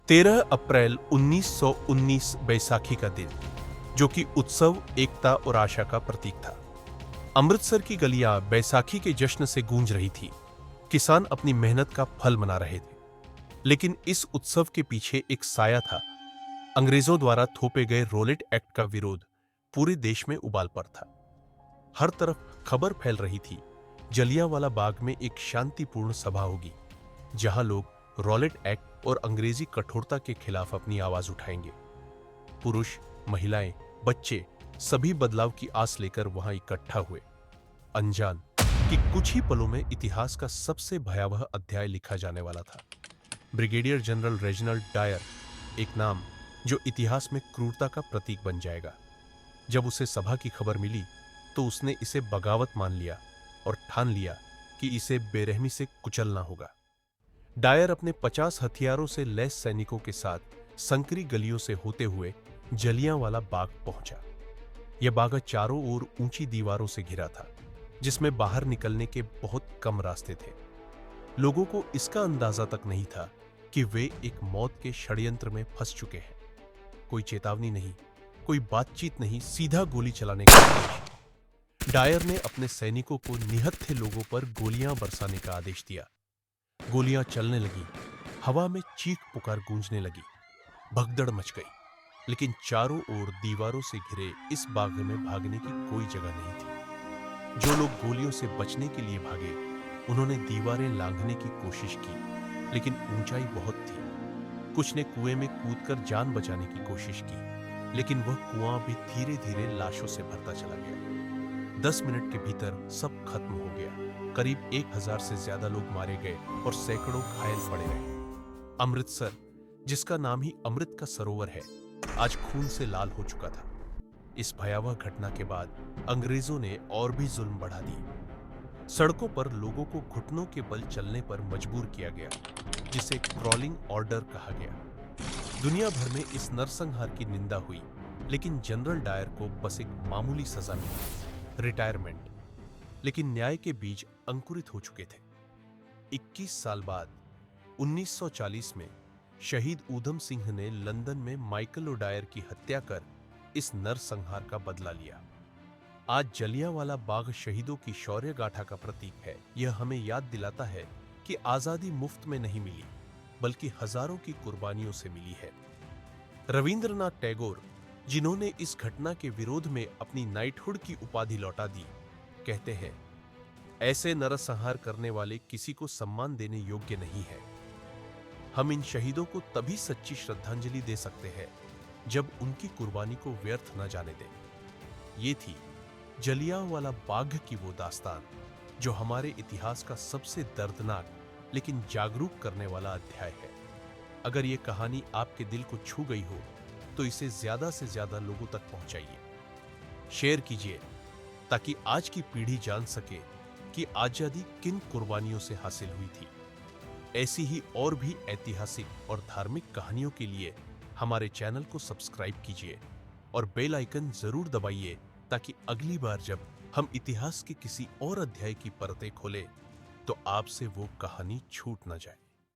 13 अप्रैल 1919 बैसाखी का दिन, जो कि उत्सव, एकता और आशा का प्रतीक था। अमृतसर की गलियां बैसाखी के जश्न से गूंज रही थी। किसान अपनी मेहनत का फल मना रहे थे, लेकिन इस उत्सव के पीछे एक साया था। अंग्रेजों द्वारा थोपे गए रॉलेट एक्ट का विरोध पूरे देश में उबाल पर था। हर तरफ खबर फैल रही थी, जलियांवाला बाग में एक शांतिपूर्ण सभा होगी, जहां लोग रॉलेट एक्ट और अंग्रेजी कठोरता के खिलाफ अपनी आवाज उठाएंगे। पुरुष, महिलाएं, बच्चे सभी बदलाव की आस लेकर वहां इकट्ठा हुए, अनजान कि कुछ ही पलों में इतिहास का सबसे भयावह अध्याय लिखा जाने वाला था। ब्रिगेडियर जनरल रेजिनाल्ड डायर, एक नाम जो इतिहास में क्रूरता का प्रतीक बन जाएगा। जब उसे सभा की खबर मिली तो उसने इसे बगावत मान लिया और ठान लिया कि इसे बेरहमी से कुचलना होगा। डायर अपने 50 हथियारों से लैस सैनिकों के साथ संकरी गलियों से होते हुए जलियांवाला बाग पहुंचा। यह बाग चारों ओर ऊंची दीवारों से घिरा था, जिसमें बाहर निकलने के बहुत कम रास्ते थे। लोगों को इसका अंदाजा तक नहीं था कि वे एक मौत के षड्यंत्र में फंस चुके हैं। कोई चेतावनी नहीं, कोई बातचीत नहीं, सीधा गोली चलाने का आदेश। डायर ने अपने सैनिकों को निहत्थे लोगों पर गोलियां बरसाने का आदेश दिया। गोलियां चलने लगी, हवा में चीख पुकार गूंजने लगी, भगदड़ मच गई। लेकिन चारों ओर दीवारों से घिरे इस बाग में भागने की कोई जगह नहीं थी। जो लोग गोलियों से बचने के लिए भागे, उन्होंने दीवारें लांघने की कोशिश की, लेकिन ऊंचाई बहुत थी। कुछ ने कुएं में कूदकर जान बचाने की कोशिश की, लेकिन वह कुआं भी धीरे धीरे लाशों से भरता चला गया। 10 मिनट के भीतर सब खत्म हो गया। करीब 1000 से ज्यादा लोग मारे गए और सैकड़ों घायल पड़े रहे। अमृतसर, जिसका नाम ही अमृत का सरोवर है, आज खून से लाल हो चुका था। इस भयावह घटना के बाद अंग्रेजों ने और भी जुल्म बढ़ा दिए। सड़कों पर लोगों को घुटनों के बल चलने पर मजबूर किया गया, जिसे क्रॉलिंग ऑर्डर कहा गया। दुनिया भर में इस नरसंहार की निंदा हुई, लेकिन जनरल डायर को बस एक मामूली सजा मिली, रिटायरमेंट। लेकिन न्याय के बीज अंकुरित हो चुके थे। 21 साल बाद 1940 में शहीद ऊधम सिंह ने लंदन में माइकल ओडायर की हत्या कर इस नरसंहार का बदला लिया। आज जलियांवाला बाग शहीदों की शौर्य गाथा का प्रतीक है। यह हमें याद दिलाता है कि आजादी मुफ्त में नहीं मिली, बल्कि हजारों की कुर्बानियों से मिली है। रविंद्रनाथ टैगोर, जिन्होंने इस घटना के विरोध में अपनी नाइटहुड की उपाधि लौटा दी, कहते हैं, ऐसे नरसंहार करने वाले किसी को सम्मान देने योग्य नहीं है। हम इन शहीदों को तभी सच्ची श्रद्धांजलि दे सकते हैं जब उनकी कुर्बानी को व्यर्थ न जाने दें। ये थी जलियांवाला बाग की वो दास्तान, जो हमारे इतिहास का सबसे दर्दनाक लेकिन जागरूक करने वाला अध्याय है। अगर ये कहानी आपके दिल को छू गई हो, तो इसे ज्यादा से ज्यादा लोगों तक पहुंचाइए, शेयर कीजिए, ताकि आज की पीढ़ी जान सके कि आजादी किन कुर्बानियों से हासिल हुई थी। ऐसी ही और भी ऐतिहासिक और धार्मिक कहानियों के लिए हमारे चैनल को सब्सक्राइब कीजिए और बेल आइकन जरूर दबाइए, ताकि अगली बार जब हम इतिहास के किसी और अध्याय की परतें खोलें, तो आपसे वो कहानी छूट न जाए।